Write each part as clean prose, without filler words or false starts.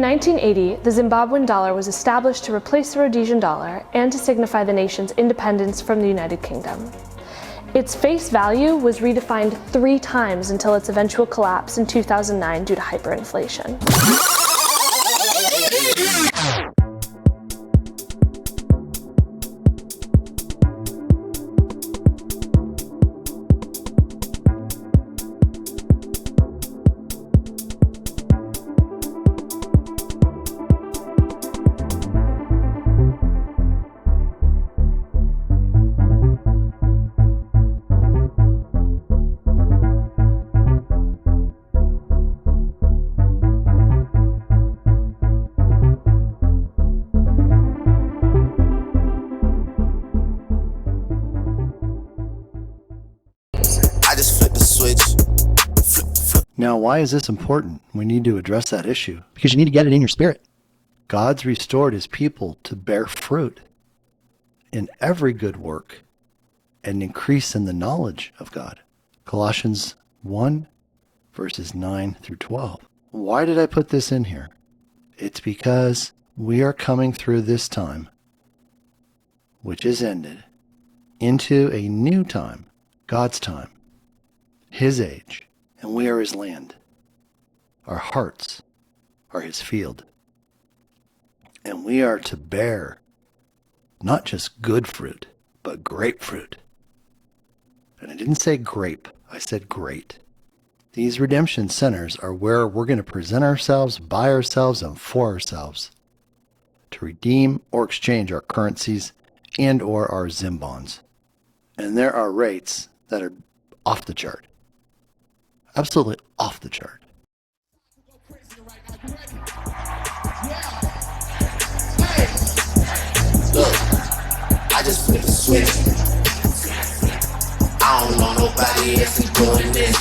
In 1980, the Zimbabwean dollar was established to replace the Rhodesian dollar and to signify the nation's independence from the United Kingdom. Its face value was redefined 3 times until its eventual collapse in 2009 due to hyperinflation. Now, why is this important? We need to address that issue. Because you need to get it in your spirit. God's restored his people to bear fruit in every good work and increase in the knowledge of God. Colossians 1, verses 9 through 12. Why did I put this in here? It's because we are coming through this time, which is ended, into a new time, God's time, his age. And we are his land. Our hearts are his field. And we are to bear not just good fruit, but grapefruit. And I didn't say grape, I said great. These redemption centers are where we're going to present ourselves, by ourselves, and for ourselves to redeem or exchange our currencies and or our Zim bonds. And there are rates that are off the chart. Absolutely off the chart. Look, I just flipped the switch. I don't know nobody else is doing this.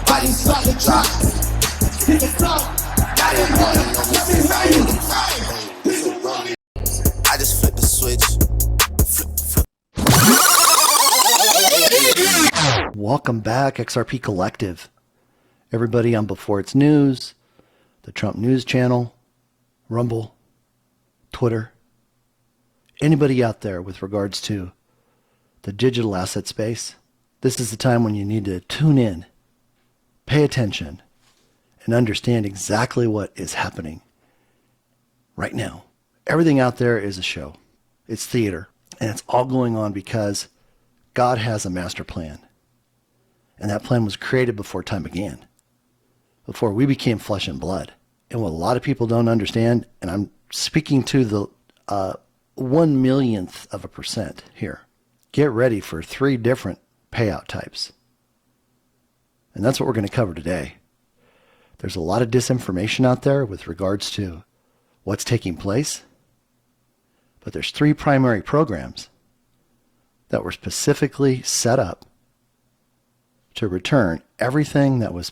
Body suck the drop. I just flipped the switch. Welcome back, XRP Collective. Everybody on Before It's News, the Trump News Channel, Rumble, Twitter. Anybody out there with regards to the digital asset space, this is the time when you need to tune in, pay attention, and understand exactly what is happening right now. Everything out there is a show. It's theater. And it's all going on because God has a master plan. And that plan was created before time began, before we became flesh and blood. And what a lot of people don't understand, and I'm speaking to the 1/1,000,000th of a percent here, get ready for 3 different payout types. And that's what we're going to cover today. There's a lot of disinformation out there with regards to what's taking place. But there's 3 primary programs that were specifically set up to return everything that has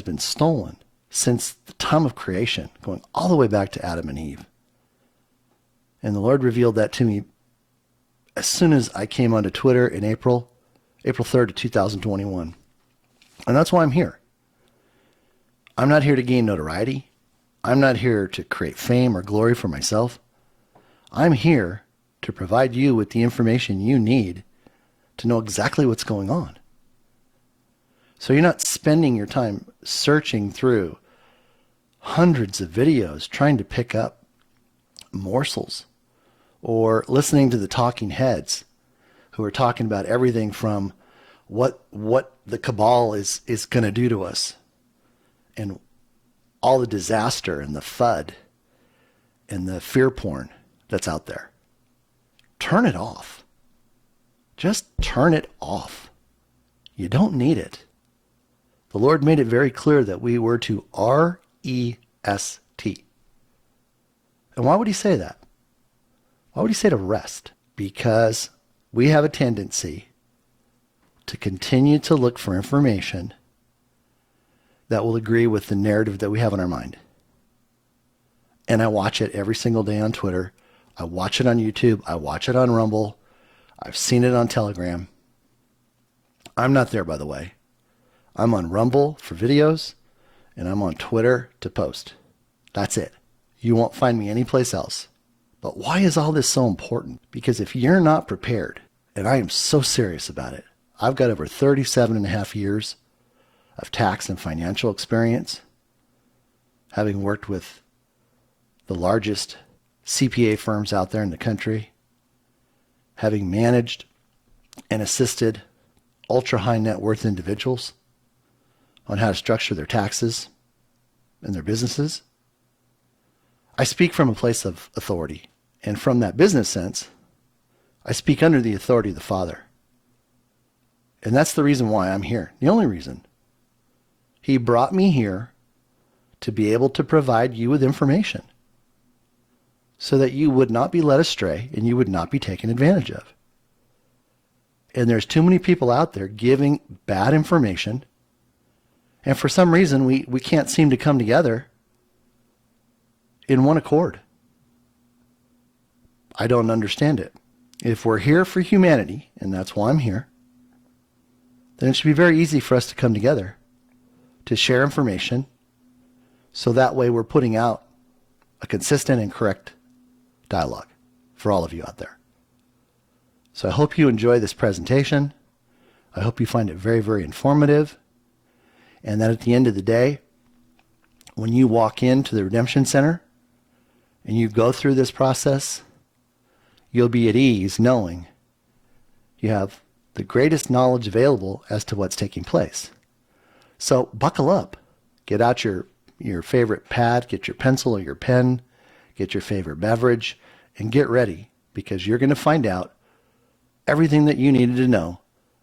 been stolen since the time of creation, going all the way back to Adam and Eve. And the Lord revealed that to me as soon as I came onto Twitter in April 3rd of 2021. And that's why I'm here. I'm not here to gain notoriety. I'm not here to create fame or glory for myself. I'm here to provide you with the information you need to know exactly what's going on. So you're not spending your time searching through hundreds of videos trying to pick up morsels or listening to the talking heads who are talking about everything from what the cabal is going to do to us and all the disaster and the FUD and the fear porn that's out there. Turn it off. Just turn it off. You don't need it. The Lord made it very clear that we were to R-E-S-T. And why would he say that? Why would he say to rest? Because we have a tendency to continue to look for information that will agree with the narrative that we have in our mind. And I watch it every single day on Twitter. I watch it on YouTube. I watch it on Rumble. I've seen it on Telegram. I'm not there, by the way. I'm on Rumble for videos, and I'm on Twitter to post. That's it. You won't find me anyplace else. But why is all this so important? Because if you're not prepared, and I am so serious about it, I've got over 37 and a half years of tax and financial experience, having worked with the largest CPA firms out there in the country, having managed and assisted ultra high net worth individuals on how to structure their taxes and their businesses. I speak from a place of authority. And from that business sense, I speak under the authority of the Father. And that's the reason why I'm here. The only reason. He brought me here to be able to provide you with information so that you would not be led astray and you would not be taken advantage of. And there's too many people out there giving bad information. And for some reason, we can't seem to come together in one accord. I don't understand it. If we're here for humanity, and that's why I'm here, then it should be very easy for us to come together to share information so that way we're putting out a consistent and correct dialogue for all of you out there. So I hope you enjoy this presentation. I hope you find it very, very informative. And that at the end of the day, when you walk into the Redemption Center and you go through this process, you'll be at ease knowing you have the greatest knowledge available as to what's taking place. So buckle up. Get out your favorite pad, get your pencil or your pen, get your favorite beverage, and get ready, because you're going to find out everything that you needed to know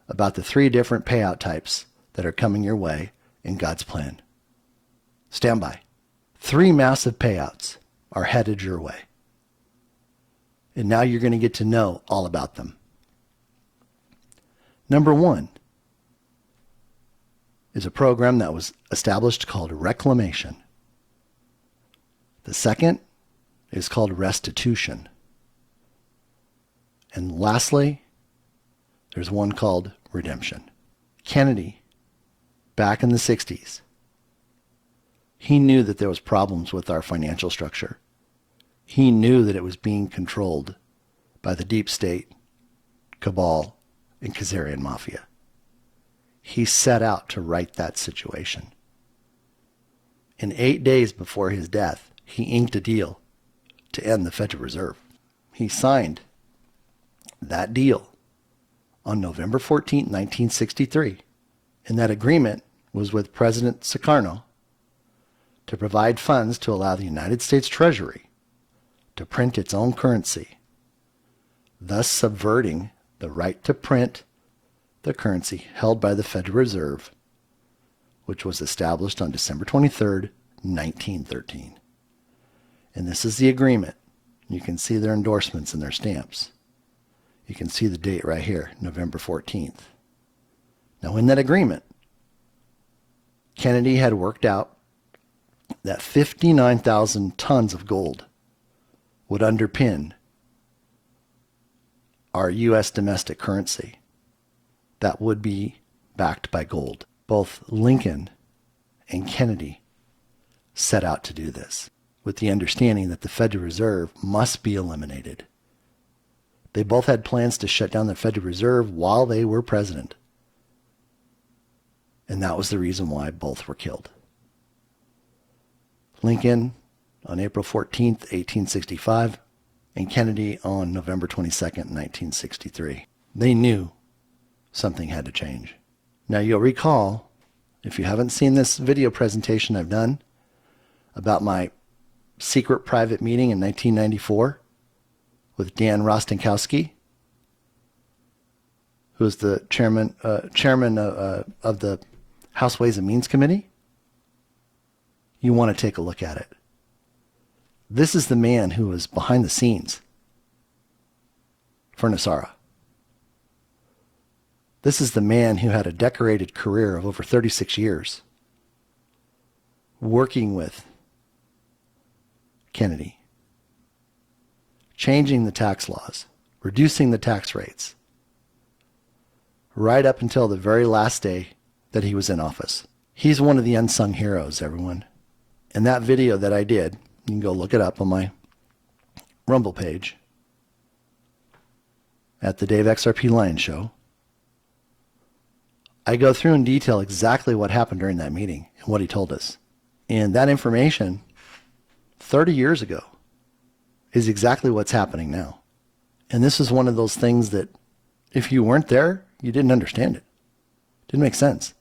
about the 3 different payout types that are coming your way in God's plan. Stand by. 3 massive payouts are headed your way. And now you're going to get to know all about them. Number 1 is a program that was established called Reclamation. The second is called Restitution. And lastly, there's one called Redemption. Kennedy, back in the 60s, he knew that there was problems with our financial structure. He knew that it was being controlled by the deep state, cabal, and Khazarian mafia. He set out to right that situation. In 8 days before his death, he inked a deal to end the Federal Reserve. He signed that deal on November 14, 1963. And that agreement was with President Sukarno to provide funds to allow the United States Treasury to print its own currency, thus subverting the right to print the currency held by the Federal Reserve, which was established on December 23rd, 1913. And this is the agreement. You can see their endorsements and their stamps. You can see the date right here, November 14th. Now, in that agreement, Kennedy had worked out that 59,000 tons of gold would underpin our U.S. domestic currency that would be backed by gold. Both Lincoln and Kennedy set out to do this with the understanding that the Federal Reserve must be eliminated. They both had plans to shut down the Federal Reserve while they were president. And that was the reason why both were killed. Lincoln on April 14th, 1865, and Kennedy on November 22nd, 1963. They knew something had to change. Now you'll recall, if you haven't seen this video presentation I've done about my secret private meeting in 1994 with Dan Rostenkowski, who is the chairman of the House Ways and Means Committee, you want to take a look at it. This is the man who was behind the scenes for Nasara. This is the man who had a decorated career of over 36 years working with Kennedy, changing the tax laws, reducing the tax rates, right up until the very last day that he was in office. He's one of the unsung heroes, everyone. And that video that I did You can go look it up on my Rumble page at the Dave XRP Lion Show. I go through in detail exactly what happened during that meeting and what he told us. And that information 30 years ago is exactly what's happening now. And this is one of those things that if you weren't there, you didn't understand it. Didn't make sense.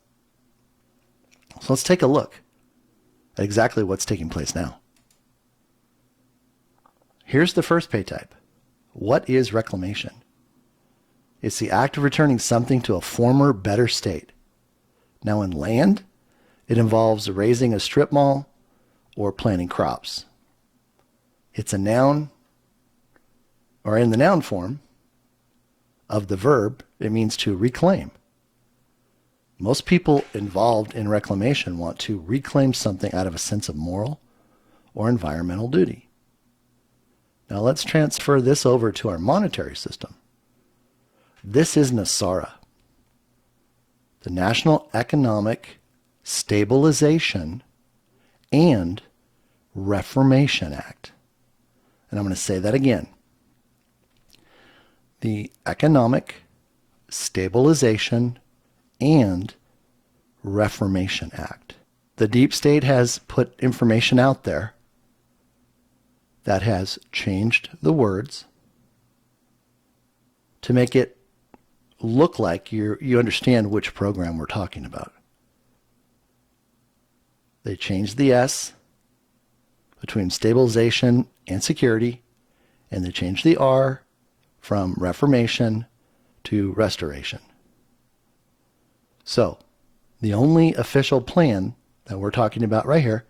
So let's take a look at exactly what's taking place now. Here's the first pay type. What is reclamation? It's the act of returning something to a former, better state. Now in land, it involves raising a strip mall or planting crops. It's a noun, or in the noun form of the verb, it means to reclaim. Most people involved in reclamation want to reclaim something out of a sense of moral or environmental duty. Now let's transfer this over to our monetary system. This is NESARA, the National Economic Stabilization and Reformation Act. And I'm going to say that again. The Economic Stabilization and Reformation Act. The deep state has put information out there that has changed the words to make it look like you understand which program we're talking about. They changed the S between stabilization and security, and they changed the R from reformation to restoration. So, the only official plan that we're talking about right here,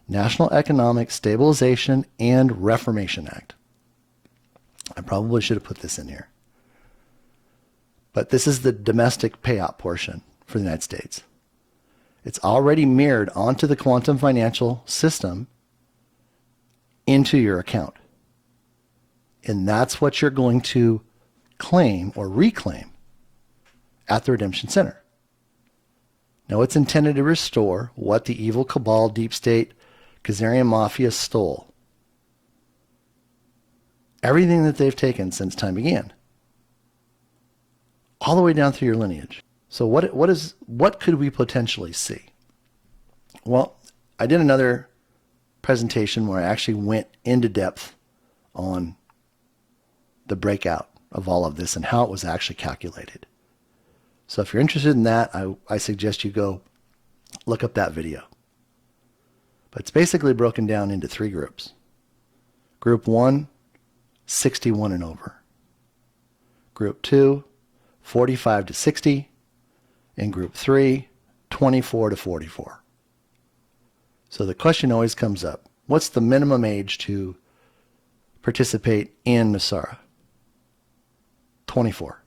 National Economic Stabilization and Reformation Act. I probably should have put this in here. But this is the domestic payout portion for the United States. It's already mirrored onto the quantum financial system into your account. And that's what you're going to claim or reclaim at the Redemption Center. Now, it's intended to restore what the evil cabal, deep state, Khazarian mafia stole. Everything that they've taken since time began. All the way down through your lineage. So what could we potentially see? Well, I did another presentation where I actually went into depth on the breakout of all of this and how it was actually calculated. So if you're interested in that, I suggest you go look up that video. But it's basically broken down into 3 groups. Group 1, 61 and over. Group 2, 45 to 60. And group 3, 24 to 44. So the question always comes up, what's the minimum age to participate in NESARA? 24.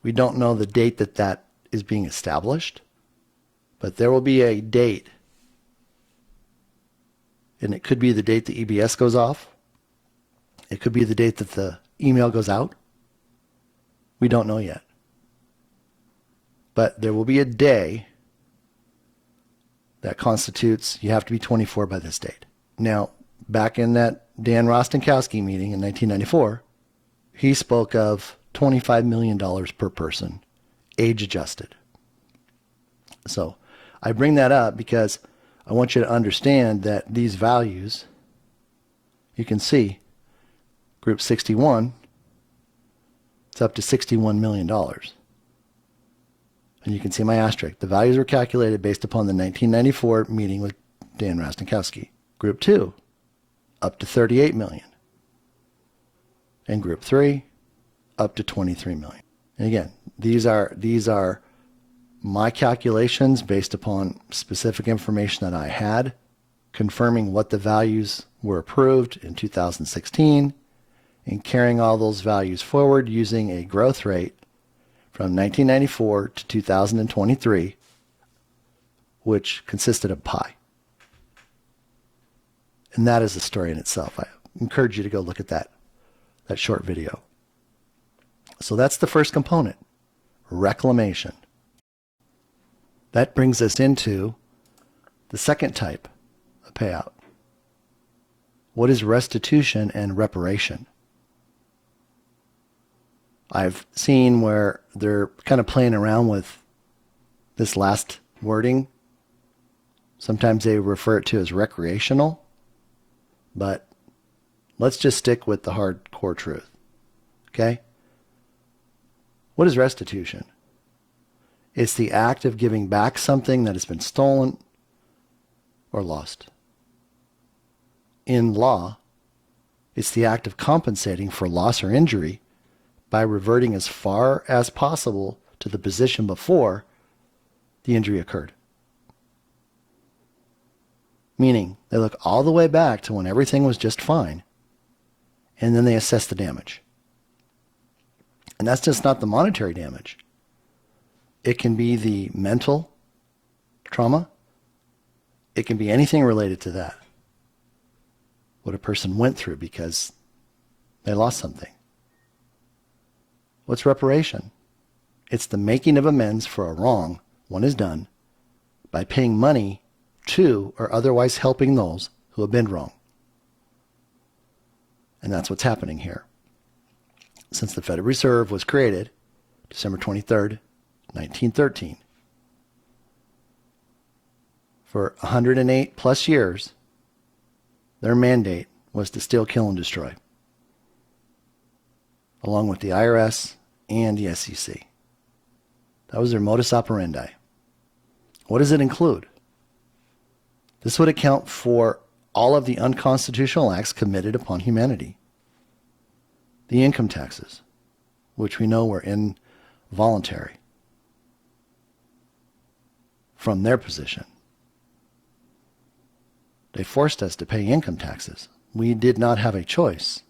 We don't know the date that is being established, but there will be a date, and it could be the date the EBS goes off. It could be the date that the email goes out. We don't know yet. But there will be a day that constitutes you have to be 24 by this date. Now, back in that Dan Rostenkowski meeting in 1994, he spoke of $25 million per person, age adjusted. So I bring that up because I want you to understand that these values, you can see group 61, it's up to $61 million. And you can see my asterisk. The values were calculated based upon the 1994 meeting with Dan Rostenkowski. Group 2, up to 38 million. And group 3, up to 23 million. And again, these are my calculations based upon specific information that I had, confirming what the values were approved in 2016, and carrying all those values forward using a growth rate from 1994 to 2023, which consisted of pi. And that is a story in itself. I encourage you to go look at that short video. So that's the first component, reclamation. That brings us into the second type of payout, What is restitution and reparation? I've seen where they're kind of playing around with this last wording. Sometimes they refer it to as recreational, but let's just stick with the hardcore truth. Okay? What is restitution? It's the act of giving back something that has been stolen or lost. In law, it's the act of compensating for loss or injury by reverting as far as possible to the position before the injury occurred. Meaning, they look all the way back to when everything was just fine, and then they assess the damage. And that's just not the monetary damage. It can be the mental trauma. It can be anything related to that. What a person went through because they lost something. What's reparation? It's the making of amends for a wrong one has done by paying money to or otherwise helping those who have been wrong. And that's what's happening here. Since the Federal Reserve was created December 23rd, 1913, for 108 plus years, their mandate was to steal, kill, and destroy, along with the IRS and the SEC. That was their modus operandi. What does it include? This would account for all of the unconstitutional acts committed upon humanity. The income taxes, which we know were involuntary from their position. They forced us to pay income taxes. We did not have a choice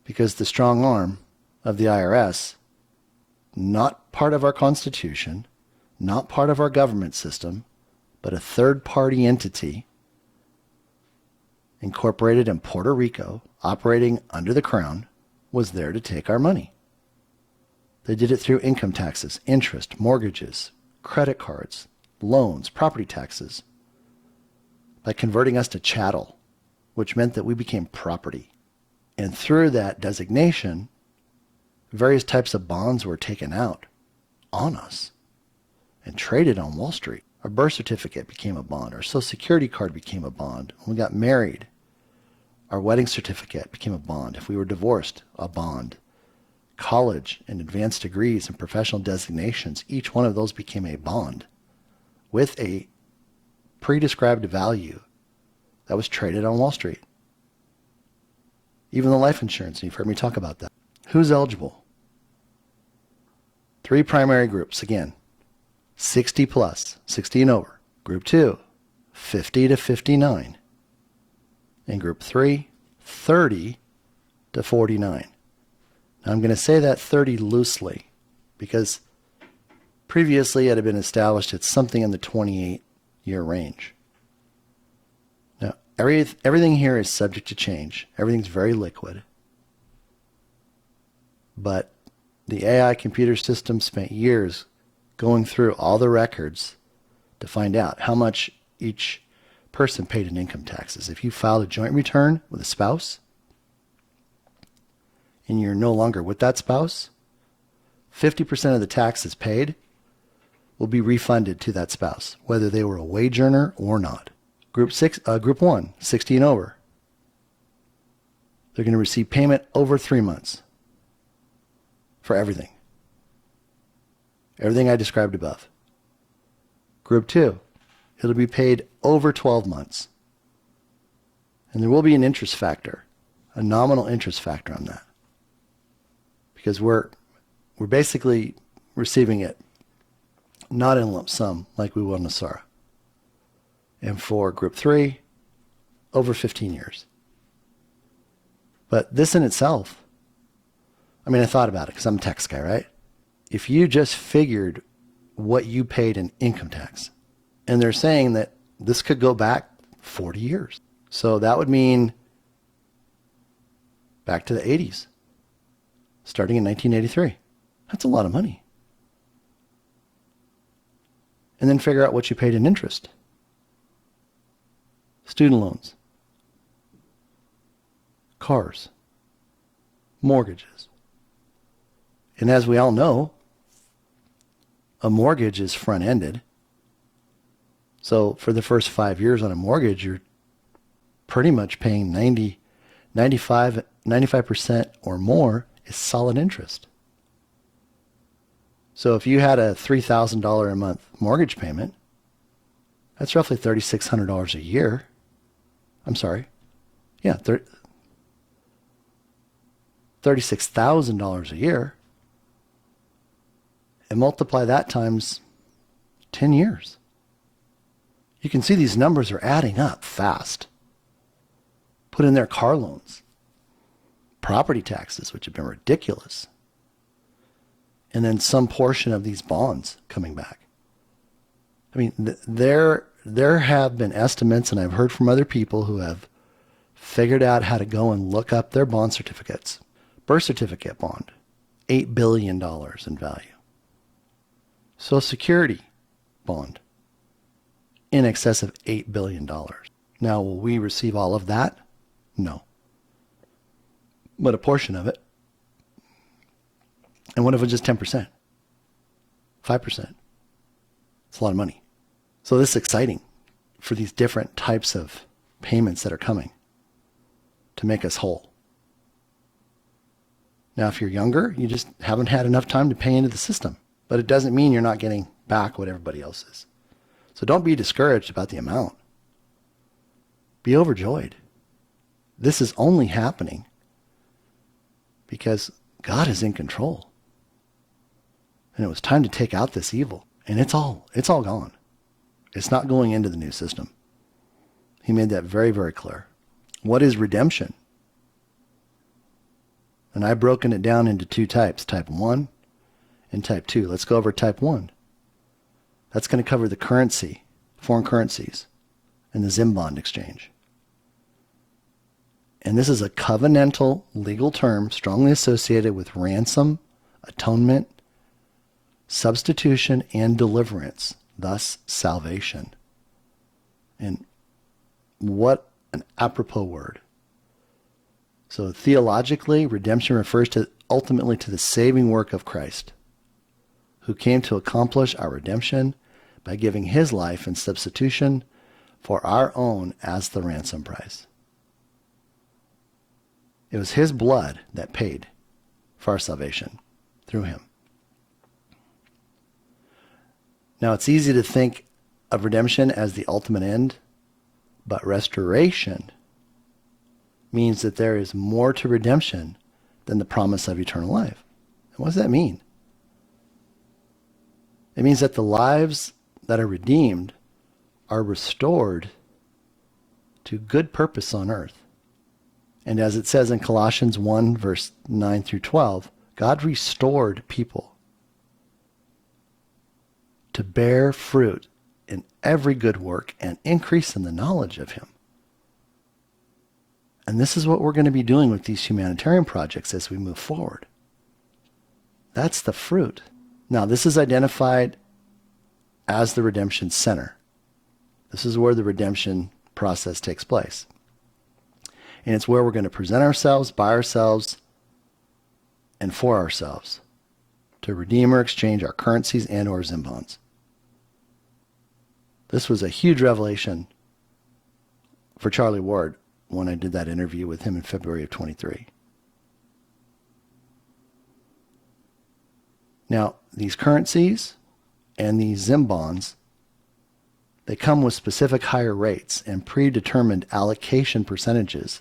because the strong arm of the IRS, not part of our Constitution, not part of our government system, but a third-party entity incorporated in Puerto Rico, operating under the Crown, was there to take our money. They did it through income taxes, interest, mortgages, credit cards, loans, property taxes, by converting us to chattel, which meant that we became property. And through that designation, various types of bonds were taken out on us and traded on Wall Street. Our birth certificate became a bond. Our social security card became a bond. When we got married, our wedding certificate became a bond. If we were divorced, a bond. College and advanced degrees and professional designations, each one of those became a bond with a pre-described value that was traded on Wall Street. Even the life insurance, and you've heard me talk about that. Who's eligible? 3 primary groups, again, 60 plus, 60 and over. Group 2, 50 to 59. And group 3, 30 to 49. Now I'm going to say that 30 loosely because previously it had been established at something in the 28-year range. Now, everything here is subject to change. Everything's very liquid. But the AI computer system spent years going through all the records to find out how much each person paid in income taxes. If you filed a joint return with a spouse and you're no longer with that spouse, 50% of the taxes paid will be refunded to that spouse, whether they were a wage earner or not. Group 1, 60 and over. They're going to receive payment over 3 months for everything. Everything I described above. Group 2, it'll be paid over 12 months. And there will be an interest factor, a nominal interest factor on that. Because we're basically receiving it not in lump sum like we will in Nasara. And for group 3, over 15 years. But this in itself, I mean, I thought about it because I'm a tax guy, right? If you just figured what you paid in income tax, and they're saying that this could go back 40 years. So that would mean back to the 80s, starting in 1983. That's a lot of money. And then figure out what you paid in interest. Student loans, cars, mortgages. And as we all know, a mortgage is front-ended. So for the first 5 years on a mortgage, you're pretty much paying 95% or more is solid interest. So if you had a $3,000 a month mortgage payment, that's roughly $3,600 a year. I'm sorry. Yeah, $36,000 a year. And multiply that times 10 years. You can see these numbers are adding up fast. Put in their car loans, property taxes, which have been ridiculous, and then some portion of these bonds coming back. I mean, there have been estimates, and I've heard from other people who have figured out how to go and look up their bond certificates. Birth certificate bond, $8 billion in value. Social Security bond, in excess of $8 billion. Now, will we receive all of that? No. But a portion of it. And what if it's just 10%? 5%? It's a lot of money. So this is exciting for these different types of payments that are coming to make us whole. Now, if you're younger, you just haven't had enough time to pay into the system. But it doesn't mean you're not getting back what everybody else is. So don't be discouraged about the amount. Be overjoyed. This is only happening because God is in control. And it was time to take out this evil. And it's all gone. It's not going into the new system. He made that very, very clear. What is redemption? And I've broken it down into two types, type 1 and type 2. Let's go over type 1. That's going to cover the currency, foreign currencies, and the Zim bond exchange. And this is a covenantal legal term strongly associated with ransom, atonement, substitution, and deliverance, thus salvation. And what an apropos word. So theologically, redemption refers ultimately to the saving work of Christ, who came to accomplish our redemption by giving his life in substitution for our own as the ransom price. It was his blood that paid for our salvation through him. Now, it's easy to think of redemption as the ultimate end, but restoration means that there is more to redemption than the promise of eternal life. And what does that mean? It means that the lives that are redeemed are restored to good purpose on earth. And as it says in Colossians 1, verse 9 through 12, God restored people to bear fruit in every good work and increase in the knowledge of him. And this is what we're going to be doing with these humanitarian projects as we move forward. That's the fruit. Now, this is identified as the redemption center. This is where the redemption process takes place. And it's where we're going to present ourselves, by ourselves, and for ourselves to redeem or exchange our currencies and or Zim bonds. This was a huge revelation for Charlie Ward when I did that interview with him in February of 23. Now, these currencies and these Zim bonds, they come with specific higher rates and predetermined allocation percentages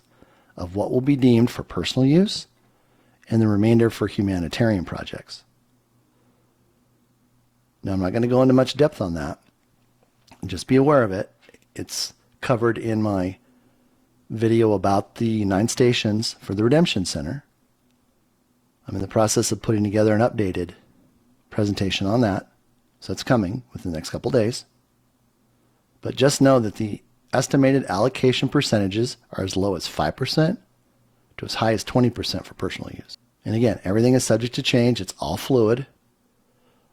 of what will be deemed for personal use and the remainder for humanitarian projects. Now, I'm not going to go into much depth on that. Just be aware of it. It's covered in my video about the 9 stations for the Redemption Center. I'm in the process of putting together an updated presentation on that. So it's coming within the next couple days. But just know that the estimated allocation percentages are as low as 5% to as high as 20% for personal use. And again, everything is subject to change. It's all fluid.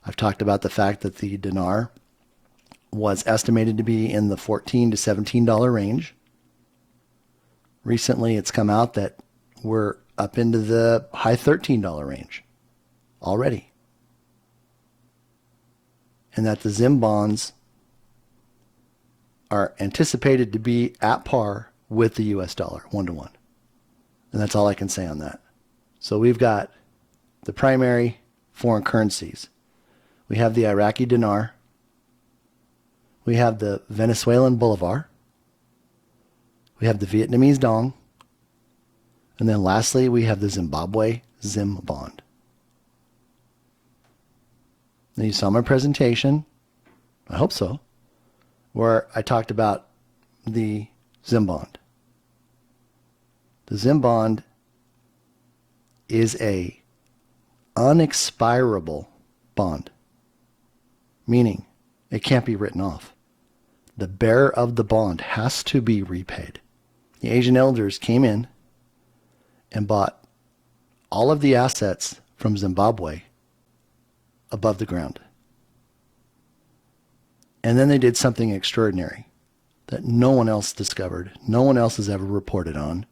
I've talked about the fact that the dinar was estimated to be in the $14 to $17 range. Recently, it's come out that we're up into the high $13 range already. And that the Zim bonds are anticipated to be at par with the US dollar, 1-to-1. And that's all I can say on that. So we've got the primary foreign currencies. We have the Iraqi dinar. We have the Venezuelan bolivar. We have the Vietnamese dong. And then lastly, we have the Zimbabwe Zim bond. Now you saw my presentation, I hope so, where I talked about the Zim bond. The Zim bond is a unexpirable bond, meaning it can't be written off. The bearer of the bond has to be repaid. The Asian elders came in and bought all of the assets from Zimbabwe above the ground. And then they did something extraordinary that no one else discovered, no one else has ever reported on.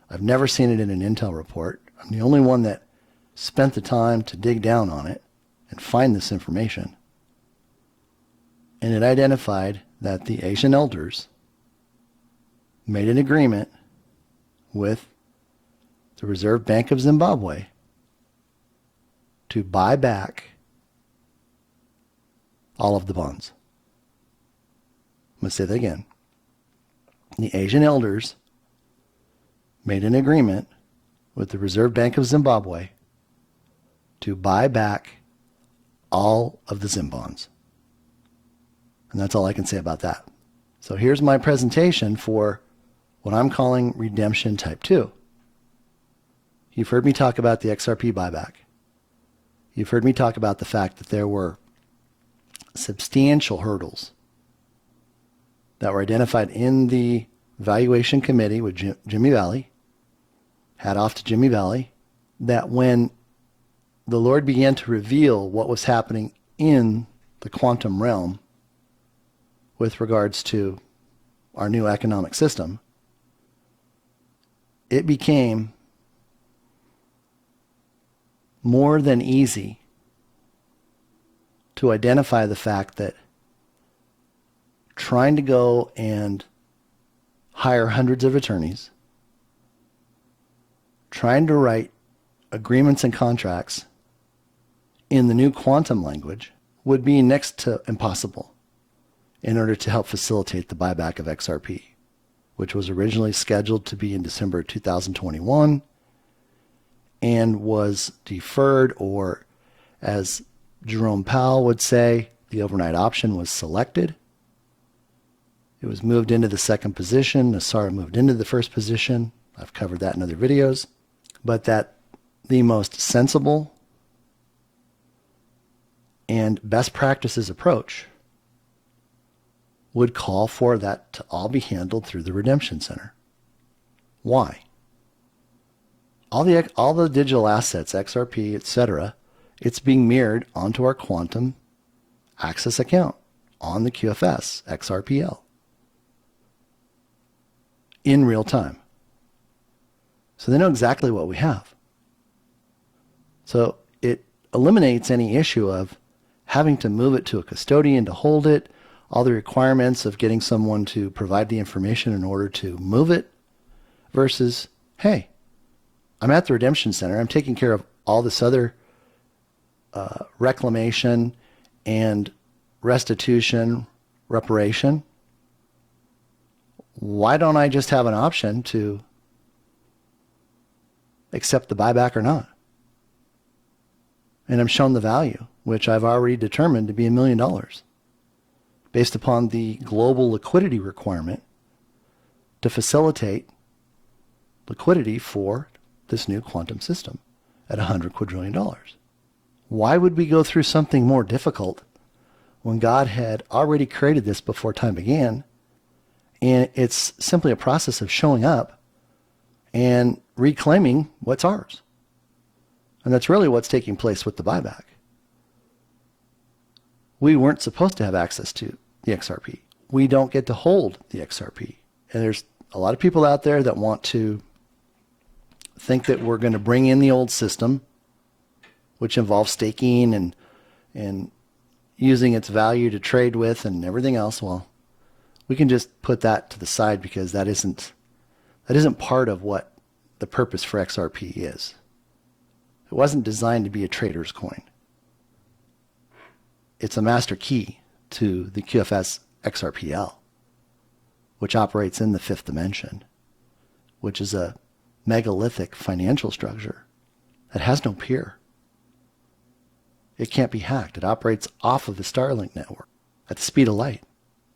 I've never seen it in an intel report. I'm the only one that spent the time to dig down on it and find this information. And it identified that the Asian elders made an agreement with the Reserve Bank of Zimbabwe to buy back all of the bonds. I'm going to say that again. The Asian elders made an agreement with the Reserve Bank of Zimbabwe to buy back all of the Zim bonds. And that's all I can say about that. So here's my presentation for what I'm calling Redemption Type 2. You've heard me talk about the XRP buyback. You've heard me talk about the fact that there were substantial hurdles that were identified in the valuation committee with Jimmy Valley. Hat off to Jimmy Valley. That when the Lord began to reveal what was happening in the quantum realm with regards to our new economic system, it became more than easy to identify the fact that trying to go and hire hundreds of attorneys, trying to write agreements and contracts in the new quantum language would be next to impossible in order to help facilitate the buyback of XRP, which was originally scheduled to be in December 2021 and was deferred, or as Jerome Powell would say, the overnight option was selected. It was moved into the second position. Nasara moved into the first position. I've covered that in other videos. But that the most sensible and best practices approach would call for that to all be handled through the Redemption Center. Why? All the digital assets, XRP, etc., it's being mirrored onto our quantum access account on the QFS XRPL in real time. So they know exactly what we have. So it eliminates any issue of having to move it to a custodian to hold it, all the requirements of getting someone to provide the information in order to move it, versus, hey, I'm at the Redemption Center, I'm taking care of all this other reclamation and restitution, reparation. Why don't I just have an option to accept the buyback or not? And I'm shown the value, which I've already determined to be $1 million, based upon the global liquidity requirement to facilitate liquidity for this new quantum system at $100 quadrillion. Why would we go through something more difficult when God had already created this before time began? And it's simply a process of showing up and reclaiming what's ours. And that's really what's taking place with the buyback. We weren't supposed to have access to the XRP. We don't get to hold the XRP. And there's a lot of people out there that want to think that we're going to bring in the old system, which involves staking and using its value to trade with and everything else. Well, we can just put that to the side because that isn't part of what the purpose for XRP is. It wasn't designed to be a trader's coin. It's a master key to the QFS XRPL, which operates in the fifth dimension, which is a megalithic financial structure that has no peer. It can't be hacked. It operates off of the Starlink network at the speed of light.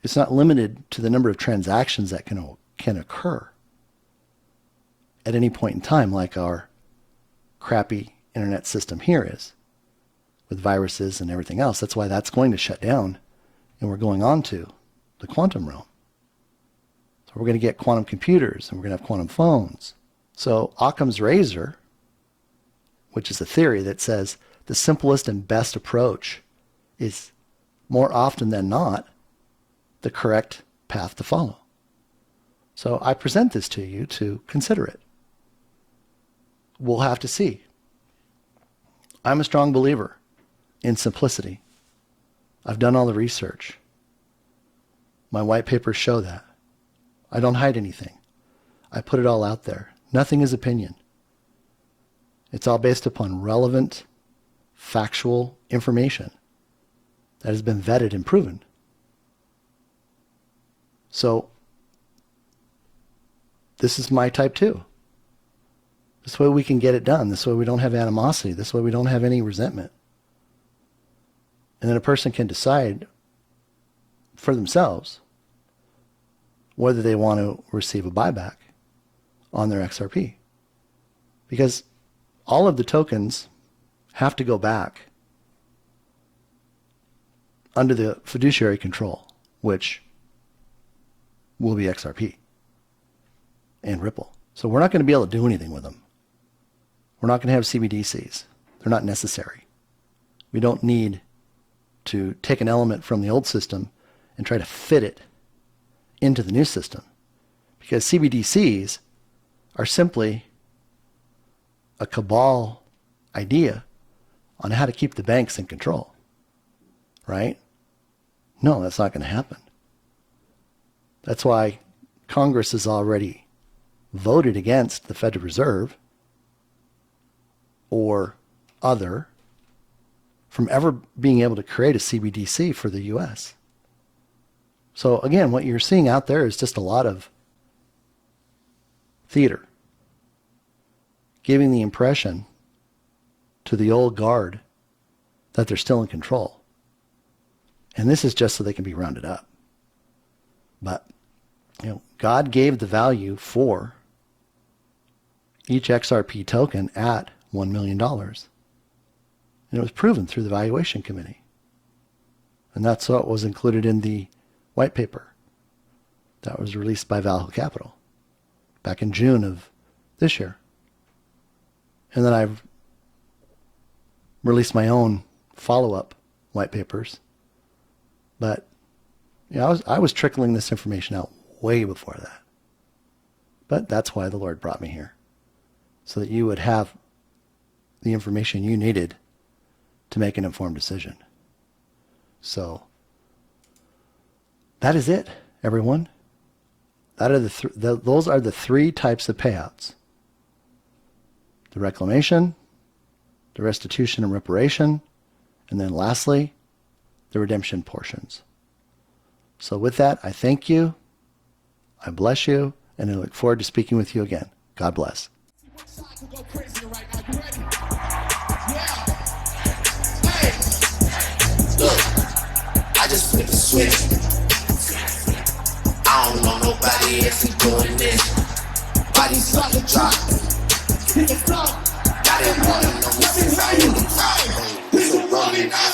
It's not limited to the number of transactions that can occur at any point in time, like our crappy internet system here is, with viruses and everything else. That's why that's going to shut down, and we're going on to the quantum realm. So we're going to get quantum computers, and we're going to have quantum phones. So Occam's razor, which is a theory that says the simplest and best approach is more often than not the correct path to follow. So I present this to you to consider it. We'll have to see. I'm a strong believer in simplicity. I've done all the research. My white papers show that. I don't hide anything. I put it all out there. Nothing is opinion. It's all based upon relevant, factual information that has been vetted and proven. So, this is my type 2. This way we can get it done. This way we don't have animosity. This way we don't have any resentment. And then a person can decide for themselves whether they want to receive a buyback on their XRP. Because all of the tokens have to go back under the fiduciary control, which will be XRP and Ripple. So we're not going to be able to do anything with them. We're not going to have CBDCs. They're not necessary. We don't need to take an element from the old system and try to fit it into the new system. Because CBDCs are simply a cabal idea on how to keep the banks in control. Right? No, that's not going to happen. That's why Congress has already voted against the Federal Reserve or other from ever being able to create a CBDC for the U.S. So again, what you're seeing out there is just a lot of theater, giving the impression to the old guard that they're still in control. And this is just so they can be rounded up. But, God gave the value for each XRP token at $1 million. And it was proven through the valuation committee. And that's what was included in the white paper that was released by Valhalla Capital back in June of this year. And then I've released my own follow-up white papers. But I was trickling this information out way before that. But that's why the Lord brought me here, so that you would have the information you needed to make an informed decision. So that is it, everyone. Those are the three types of payouts: the reclamation, the restitution and reparation, and then lastly, the redemption portions. So with that, I thank you, I bless you, and I look forward to speaking with you again. God bless. Look, I just flipped the switch. I don't know nobody else who's doing this. Body solid drop. I didn't want to know me since I really tried. This is rolling out.